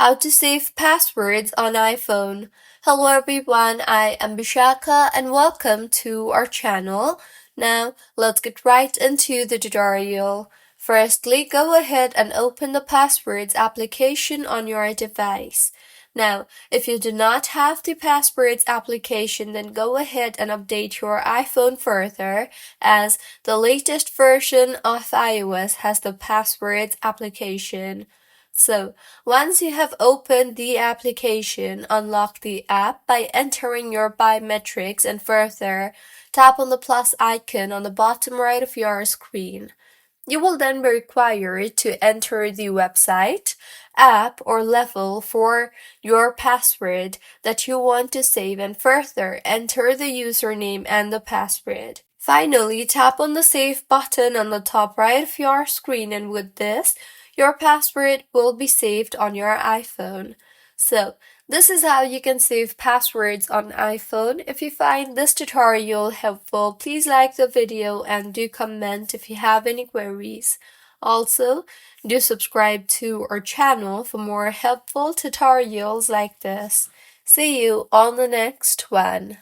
How to save passwords on iPhone. Hello everyone, I am Bishaka and welcome to our channel. Now, let's get right into the tutorial. Firstly, go ahead and open the Passwords application on your device. Now, if you do not have the Passwords application, then go ahead and update your iPhone further, as the latest version of iOS has the Passwords application. So, once you have opened the application, unlock the app by entering your biometrics and further tap on the plus icon on the bottom right of your screen. You will then be required to enter the website, app, or level for your password that you want to save and further enter the username and the password. Finally, tap on the Save button on the top right of your screen, and with this, your password will be saved on your iPhone. So, this is how you can save passwords on iPhone. If you find this tutorial helpful, please like the video and do comment if you have any queries. Also, do subscribe to our channel for more helpful tutorials like this. See you on the next one.